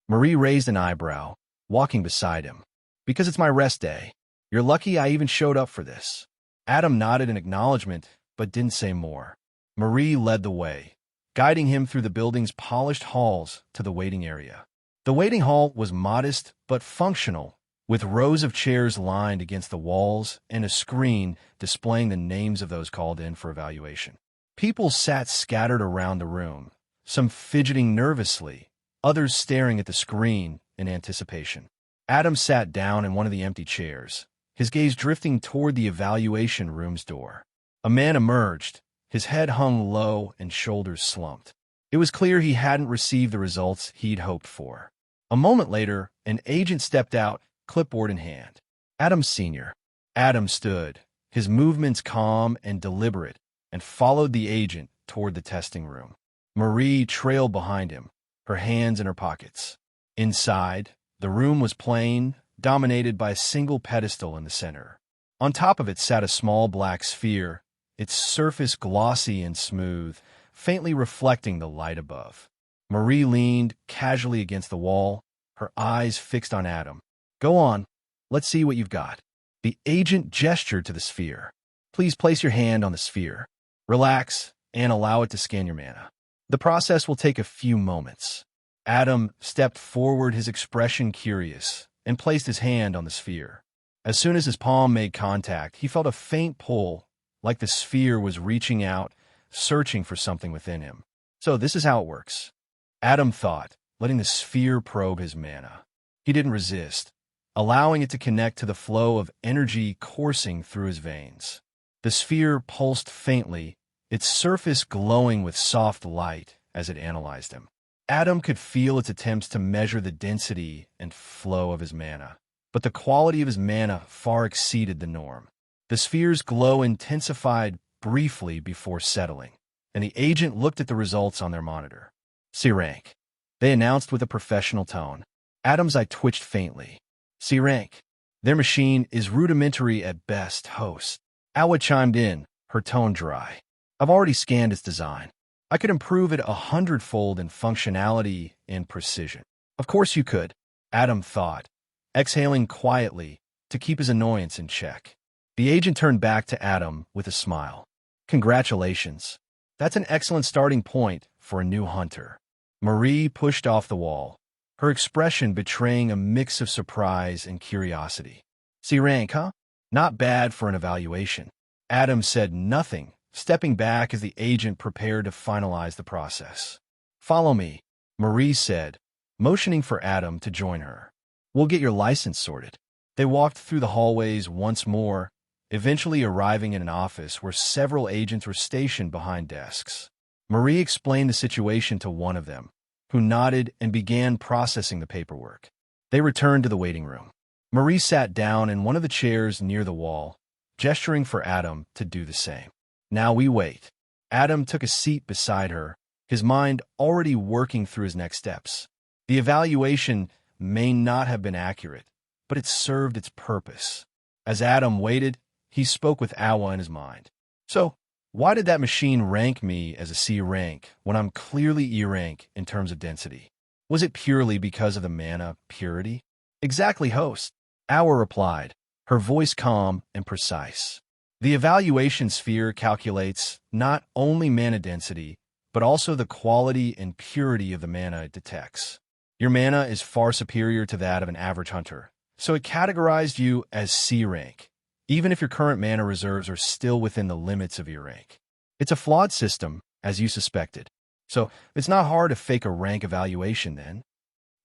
Marie raised an eyebrow, walking beside him. "Because it's my rest day. You're lucky I even showed up for this." Adam nodded in acknowledgement, but didn't say more. Marie led the way, guiding him through the building's polished halls to the waiting area. The waiting hall was modest but functional, with rows of chairs lined against the walls and a screen displaying the names of those called in for evaluation. People sat scattered around the room, some fidgeting nervously, others staring at the screen in anticipation. Adam sat down in one of the empty chairs, his gaze drifting toward the evaluation room's door. A man emerged, his head hung low and shoulders slumped. It was clear he hadn't received the results he'd hoped for. A moment later, an agent stepped out, clipboard in hand. "Adam Sr." Adam stood, his movements calm and deliberate, and followed the agent toward the testing room. Marie trailed behind him, her hands in her pockets. Inside, the room was plain, dominated by a single pedestal in the center. On top of it sat a small black sphere, its surface glossy and smooth, faintly reflecting the light above. Marie leaned casually against the wall, her eyes fixed on Adam. "Go on, let's see what you've got." The agent gestured to the sphere. "Please place your hand on the sphere. Relax and allow it to scan your mana. The process will take a few moments." Adam stepped forward, his expression curious, and placed his hand on the sphere. As soon as his palm made contact, he felt a faint pull, like the sphere was reaching out, searching for something within him. So this is how it works, Adam thought, letting the sphere probe his mana. He didn't resist, allowing it to connect to the flow of energy coursing through his veins. The sphere pulsed faintly, its surface glowing with soft light as it analyzed him. Adam could feel its attempts to measure the density and flow of his mana, but the quality of his mana far exceeded the norm. The sphere's glow intensified briefly before settling, and the agent looked at the results on their monitor. "C rank," they announced with a professional tone. Adam's eye twitched faintly. "C rank. Their machine is rudimentary at best, host." Awa chimed in, her tone dry. "I've already scanned its design. I could improve it 100-fold in functionality and precision." "Of course you could," Adam thought, exhaling quietly to keep his annoyance in check. The agent turned back to Adam with a smile. "Congratulations. That's an excellent starting point for a new hunter." Marie pushed off the wall, her expression betraying a mix of surprise and curiosity. "C rank, huh? Not bad for an evaluation." Adam said nothing, stepping back as the agent prepared to finalize the process. "Follow me," Marie said, motioning for Adam to join her. "We'll get your license sorted." They walked through the hallways once more, eventually arriving in an office where several agents were stationed behind desks. Marie explained the situation to one of them, who nodded and began processing the paperwork. They returned to the waiting room. Marie sat down in one of the chairs near the wall, gesturing for Adam to do the same. "Now we wait." Adam took a seat beside her, his mind already working through his next steps. The evaluation may not have been accurate, but it served its purpose. As Adam waited, he spoke with Awa in his mind. "So, why did that machine rank me as a C rank when I'm clearly E rank in terms of density? Was it purely because of the mana purity?" "Exactly, host," Awa replied, her voice calm and precise. "The evaluation sphere calculates not only mana density, but also the quality and purity of the mana it detects. Your mana is far superior to that of an average hunter, so it categorized you as C rank, even if your current mana reserves are still within the limits of E rank. It's a flawed system, as you suspected, so it's not hard to fake a rank evaluation then."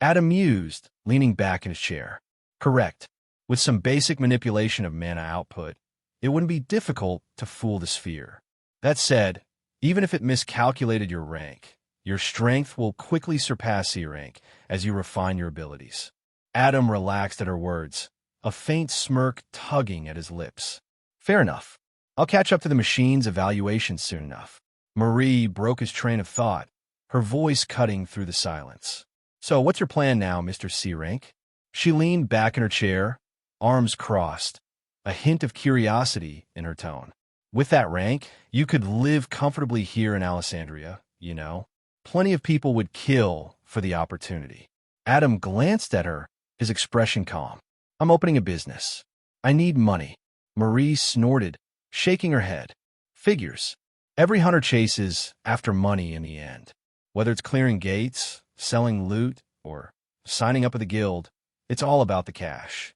Adam mused, leaning back in his chair. "Correct. With some basic manipulation of mana output, it wouldn't be difficult to fool the sphere. That said, even if it miscalculated your rank, your strength will quickly surpass C rank as you refine your abilities." Adam relaxed at her words, a faint smirk tugging at his lips. "Fair enough. I'll catch up to the machine's evaluation soon enough." Marie broke his train of thought, her voice cutting through the silence. "So what's your plan now, Mr. C rank?" She leaned back in her chair, arms crossed, a hint of curiosity in her tone. "With that rank, you could live comfortably here in Alessandria, you know. Plenty of people would kill for the opportunity." Adam glanced at her, his expression calm. "I'm opening a business. I need money." Marie snorted, shaking her head. "Figures. Every hunter chases after money in the end. Whether it's clearing gates, selling loot, or signing up with a guild, it's all about the cash."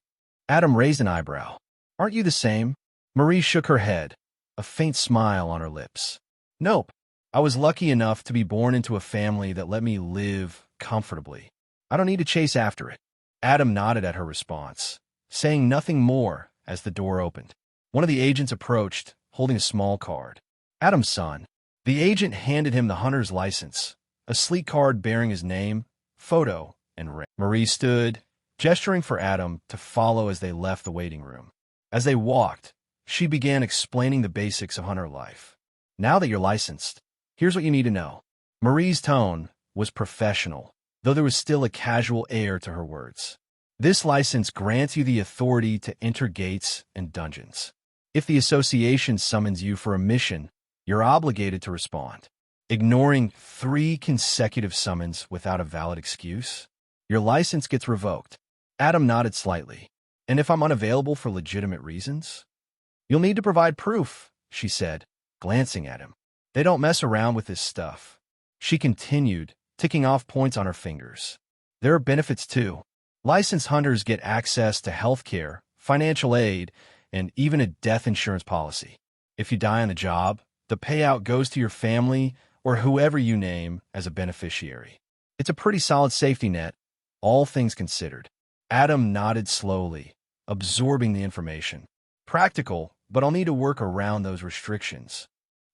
Adam raised an eyebrow. "Aren't you the same?" Marie shook her head, a faint smile on her lips. "Nope. I was lucky enough to be born into a family that let me live comfortably. I don't need to chase after it." Adam nodded at her response, saying nothing more as the door opened. One of the agents approached, holding a small card. "Adam's son." The agent handed him the hunter's license, a sleek card bearing his name, photo, and rank. Marie stood, gesturing for Adam to follow as they left the waiting room. As they walked, she began explaining the basics of hunter life. "Now that you're licensed, here's what you need to know." Marie's tone was professional, though there was still a casual air to her words. This license grants you the authority to enter gates and dungeons. If the association summons you for a mission, you're obligated to respond. Ignoring 3 consecutive summons without a valid excuse, your license gets revoked. Adam nodded slightly. And if I'm unavailable for legitimate reasons? You'll need to provide proof, she said, glancing at him. They don't mess around with this stuff. She continued, ticking off points on her fingers. There are benefits too. Licensed hunters get access to health care, financial aid, and even a death insurance policy. If you die on the job, the payout goes to your family or whoever you name as a beneficiary. It's a pretty solid safety net, all things considered. Adam nodded slowly, absorbing the information. Practical, but I'll need to work around those restrictions.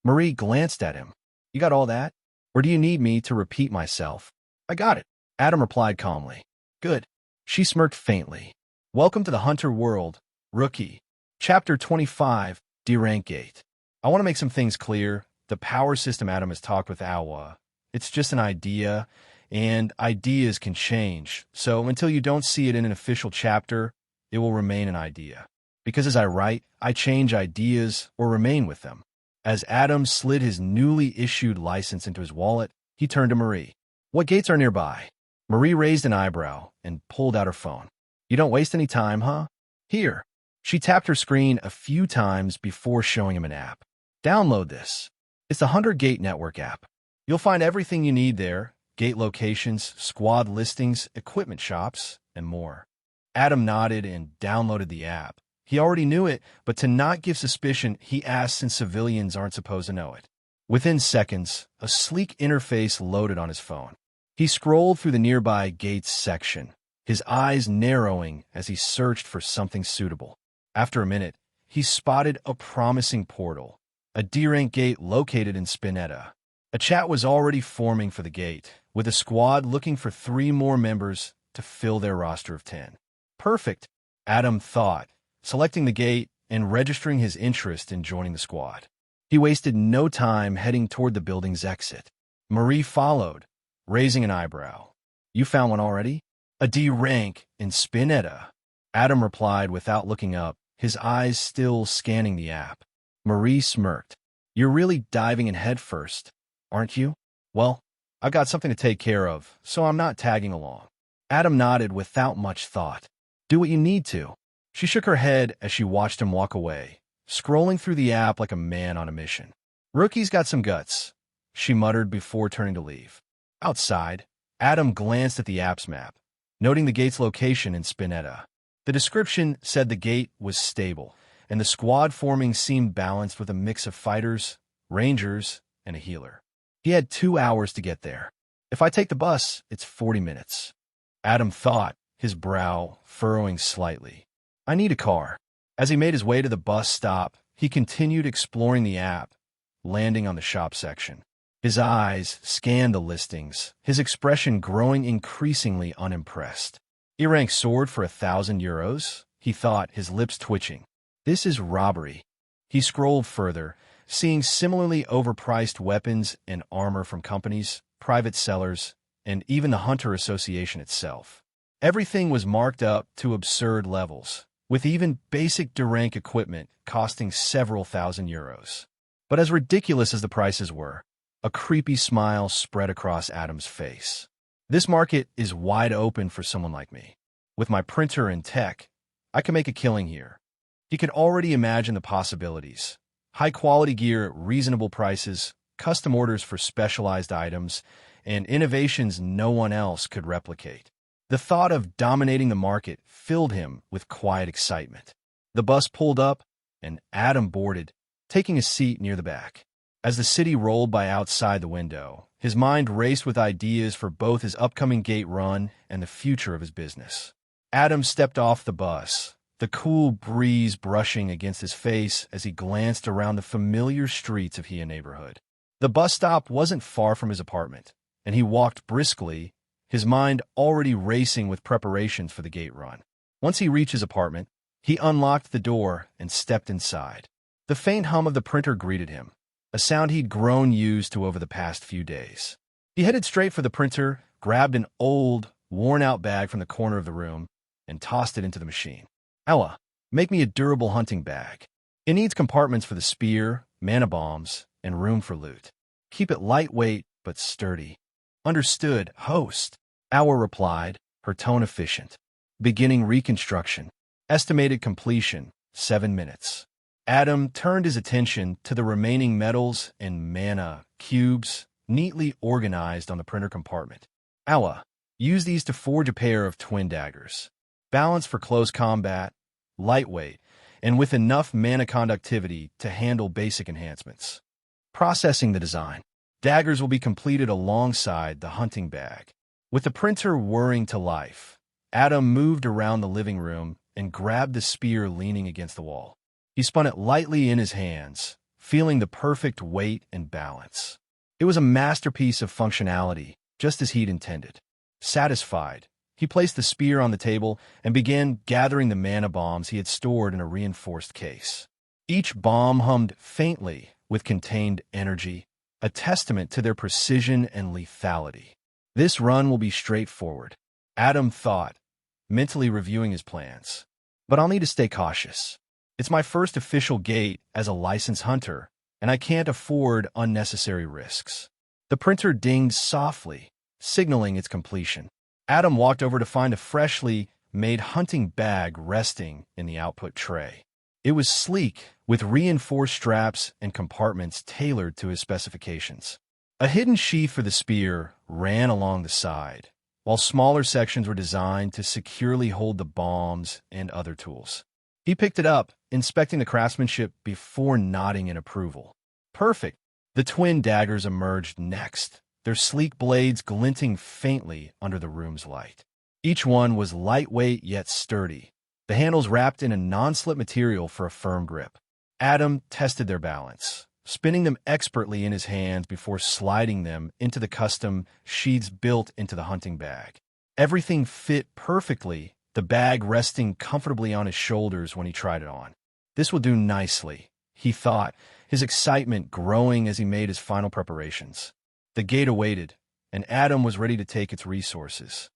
Marie glanced at him. You got all that? Or do you need me to repeat myself? I got it, Adam replied calmly. Good. She smirked faintly. Welcome to the Hunter world, rookie. Chapter 25, D-Rank Gate. I want to make some things clear. The power system Adam has talked with Awa. It's just an idea, and ideas can change. So until you don't see it in an official chapter, it will remain an idea. Because as I write, I change ideas or remain with them. As Adam slid his newly issued license into his wallet, he turned to Marie. What gates are nearby? Marie raised an eyebrow and pulled out her phone. You don't waste any time, huh? Here. She tapped her screen a few times before showing him an app. Download this. It's the Hunter Gate Network app. You'll find everything you need there, gate locations, squad listings, equipment shops, and more. Adam nodded and downloaded the app. He already knew it, but to not give suspicion, he asked since civilians aren't supposed to know it. Within seconds, a sleek interface loaded on his phone. He scrolled through the nearby gates section, his eyes narrowing as he searched for something suitable. After a minute, he spotted a promising portal, a D-Rank gate located in Spinetta. A chat was already forming for the gate, with a squad looking for 3 more members to fill their roster of 10. Perfect, Adam thought, selecting the gate and registering his interest in joining the squad. He wasted no time heading toward the building's exit. Marie followed, raising an eyebrow. You found one already? A D-Rank in Spinetta. Adam replied without looking up, his eyes still scanning the app. Marie smirked. You're really diving in head first, aren't you? Well, I've got something to take care of, so I'm not tagging along. Adam nodded without much thought. Do what you need to. She shook her head as she watched him walk away, scrolling through the app like a man on a mission. Rookie's got some guts, she muttered before turning to leave. Outside, Adam glanced at the app's map, noting the gate's location in Spinetta. The description said the gate was stable, and the squad forming seemed balanced with a mix of fighters, rangers, and a healer. He had 2 hours to get there. If I take the bus, it's 40 minutes. Adam thought, his brow furrowing slightly. I need a car. As he made his way to the bus stop, he continued exploring the app, landing on the shop section. His eyes scanned the listings, his expression growing increasingly unimpressed. E-rank sword for €1,000, he thought, his lips twitching. This is robbery. He scrolled further, seeing similarly overpriced weapons and armor from companies, private sellers, and even the Hunter Association itself. Everything was marked up to absurd levels, with even basic D-Rank equipment costing several €1,000. But as ridiculous as the prices were, a creepy smile spread across Adam's face. This market is wide open for someone like me. With my printer and tech, I can make a killing here. He could already imagine the possibilities. High-quality gear at reasonable prices, custom orders for specialized items, and innovations no one else could replicate. The thought of dominating the market filled him with quiet excitement. The bus pulled up, and Adam boarded, taking a seat near the back. As the city rolled by outside the window, his mind raced with ideas for both his upcoming gate run and the future of his business. Adam stepped off the bus, the cool breeze brushing against his face as he glanced around the familiar streets of Hia neighborhood. The bus stop wasn't far from his apartment, and he walked briskly, his mind already racing with preparations for the gate run. Once he reached his apartment, he unlocked the door and stepped inside. The faint hum of the printer greeted him, a sound he'd grown used to over the past few days. He headed straight for the printer, grabbed an old, worn-out bag from the corner of the room, and tossed it into the machine. Ella, make me a durable hunting bag. It needs compartments for the spear, mana bombs, and room for loot. Keep it lightweight but sturdy. Understood, host. Awa replied, her tone efficient. Beginning reconstruction. Estimated completion, 7 minutes. Adam turned his attention to the remaining metals and mana cubes neatly organized on the printer compartment. Awa, use these to forge a pair of twin daggers. Balanced for close combat, lightweight, and with enough mana conductivity to handle basic enhancements. Processing the design. Daggers will be completed alongside the hunting bag. With the printer whirring to life, Adam moved around the living room and grabbed the spear leaning against the wall. He spun it lightly in his hands, feeling the perfect weight and balance. It was a masterpiece of functionality, just as he'd intended. Satisfied, he placed the spear on the table and began gathering the mana bombs he had stored in a reinforced case. Each bomb hummed faintly with contained energy, a testament to their precision and lethality. This run will be straightforward, Adam thought, mentally reviewing his plans. But I'll need to stay cautious. It's my first official gate as a licensed hunter, and I can't afford unnecessary risks. The printer dinged softly, signaling its completion. Adam walked over to find a freshly made hunting bag resting in the output tray. It was sleek, with reinforced straps and compartments tailored to his specifications. A hidden sheath for the spear ran along the side, while smaller sections were designed to securely hold the bombs and other tools. He picked it up, inspecting the craftsmanship before nodding in approval. Perfect. The twin daggers emerged next, their sleek blades glinting faintly under the room's light. Each one was lightweight yet sturdy, the handles wrapped in a non-slip material for a firm grip. Adam tested their balance, spinning them expertly in his hands before sliding them into the custom sheaths built into the hunting bag. Everything fit perfectly, the bag resting comfortably on his shoulders when he tried it on. This will do nicely, he thought, his excitement growing as he made his final preparations. The gate awaited, and Adam was ready to take its resources.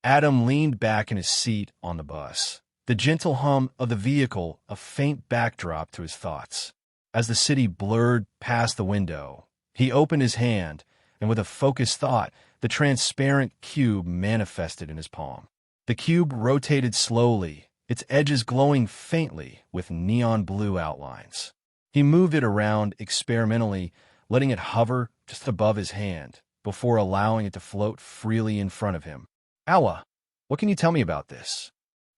Adam leaned back in his seat on the bus, the gentle hum of the vehicle a faint backdrop to his thoughts. As the city blurred past the window, he opened his hand, and with a focused thought, the transparent cube manifested in his palm. The cube rotated slowly, its edges glowing faintly with neon blue outlines. He moved it around experimentally, letting it hover just above his hand, before allowing it to float freely in front of him. Awa, what can you tell me about this?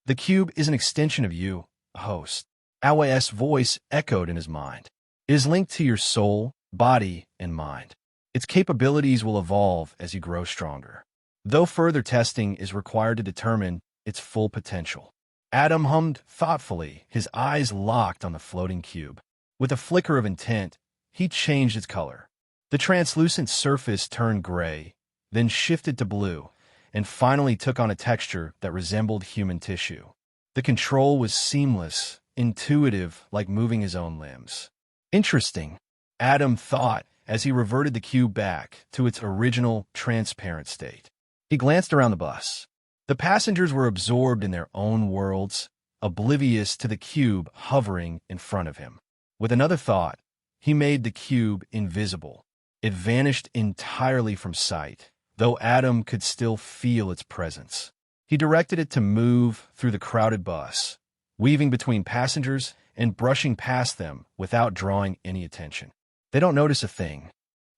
The cube is an extension of you, host. Awa's voice echoed in his mind. It is linked to your soul, body, and mind. Its capabilities will evolve as you grow stronger, though further testing is required to determine its full potential. Adam hummed thoughtfully, his eyes locked on the floating cube. With a flicker of intent, he changed its color. The translucent surface turned gray, then shifted to blue, and finally took on a texture that resembled human tissue. The control was seamless, intuitive, like moving his own limbs. Interesting, Adam thought as he reverted the cube back to its original transparent state. He glanced around the bus. The passengers were absorbed in their own worlds, oblivious to the cube hovering in front of him. With another thought, he made the cube invisible. It vanished entirely from sight, though Adam could still feel its presence. He directed it to move through the crowded bus, weaving between passengers and brushing past them without drawing any attention. They don't notice a thing,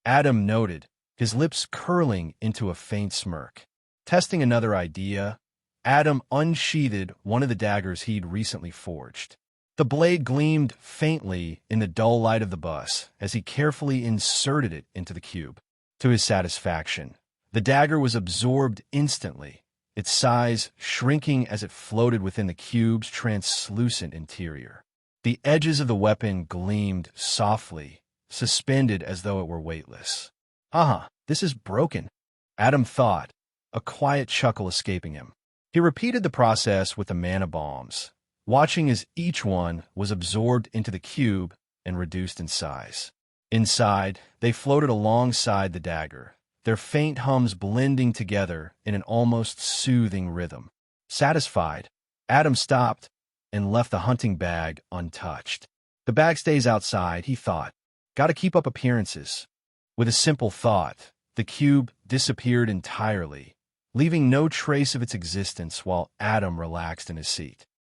Adam noted, his lips curling into a faint smirk. Testing another idea, Adam unsheathed one of the daggers he'd recently forged. The blade gleamed faintly in the dull light of the bus as he carefully inserted it into the cube. To his satisfaction, the dagger was absorbed instantly, its size shrinking as it floated within the cube's translucent interior. The edges of the weapon gleamed softly, suspended as though it were weightless. This is broken, Adam thought, a quiet chuckle escaping him. He repeated the process with the mana bombs, watching as each one was absorbed into the cube and reduced in size. Inside, they floated alongside the dagger, their faint hums blending together in an almost soothing rhythm. Satisfied, Adam stopped and left the hunting bag untouched. The bag stays outside, he thought. Gotta keep up appearances. With a simple thought, the cube disappeared entirely, leaving no trace of its existence while Adam relaxed in his seat.